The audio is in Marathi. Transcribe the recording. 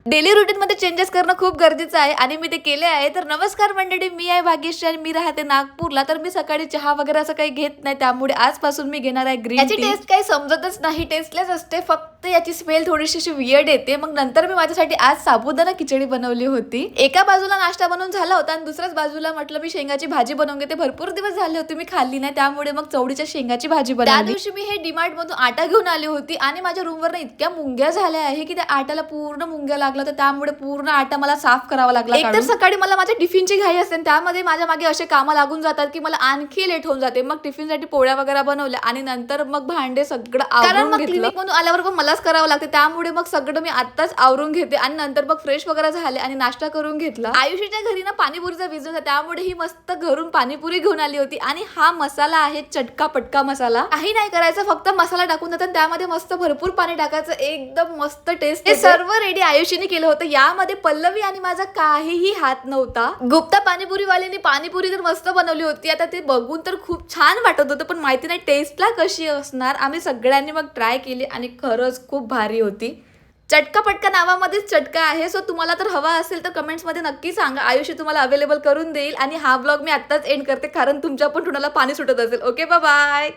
डेली रुटीनमध्ये चेंजेस करणं खूप गरजेचं आहे आणि मी ते केले आहे. तर नमस्कार मंडळी, मी आहे भाग्यश्री आणि मी राहते नागपूरला. तर मी सकाळी चहा वगैरे असं काही घेत नाही, त्यामुळे आजपासून मी घेणार आहे ग्रीन टी. याची टेस्ट काही समजतच नाही, टेस्टलेस असते, फक्त याची स्मेल थोडीशी अशी वियर्ड येते. मग नंतर मी माझ्यासाठी आज साबुदाणा खिचडी बनवली होती. एका बाजूला नाश्ता बनवून झाला होता आणि दुसऱ्याच बाजूला म्हटलं मी शेंगाची भाजी बनवून घेते. भरपूर दिवस झाले होते मी खाल्ली नाही, त्यामुळे मग चवडीच्या शेंगाची भाजी बनवली. त्या दिवशी मी हे डीमार्ट मधून आटा घेऊन आली होती आणि माझ्या रूमवर इतक्या मुंग्या झाल्या आहे की त्या आट्याला पूर्ण मुंग्या लागला, तर त्यामुळे पूर्ण आटा मला साफ करावा लागला. एकतर सकाळी मला माझ्या टिफिनची घाई असते, त्यामध्ये माझ्या मागे असे कामं लागून जातात की मला आणखी लेट होऊन जाते. मग टिफिनसाठी पोळ्या वगैरे बनवल्या आणि नंतर मग भांडे सगळं आवरून घेतलं. क्लिनिक मधून आल्यावर पण मलाच करावं लागते, त्यामुळे मग सगळं मी आत्ताच आवरून घेते आणि नंतर मग फ्रेश वगैरे झाले आणि नाश्ता करून घेतला. आयुषीच्या घरी ना पाणीपुरीचा बिझनेस आहे, त्यामुळे ही मस्त घरून पाणीपुरी घेऊन आली होती आणि हा मसाला आहे चटका पटका मसाला. काही नाही करायचं, फक्त मसाला टाकून देतात, त्यामध्ये मस्त भरपूर पाणी टाकायचं, एकदम मस्त टेस्ट. हे सर्व रेडी आयुषीने केलं होतं. यामध्ये पल्लवी आणि माझा काहीही हात नव्हता. गुप्ता पाणीपुरीवाल्याने पाणीपुरी तर मस्त बनवली होती. आता ते बघून तर खूप छान वाटत होतं, पण माहिती नाही टेस्टला कशी असणार. आम्ही सगळ्यांनी मग ट्राय केली आणि खरंच खूप भारी होती. चटका पटका नावामध्येच चटका आहे. सो तुम्हाला तर हवा असेल तर कमेंट्स मध्ये नक्की सांगा, आयुषी तुम्हाला अवेलेबल करून देईल. आणि हा ब्लॉग मी आत्ताच एंड करते, कारण तुमच्या पण तोंडाला पाणी सुटत असेल. Okay, bye bye.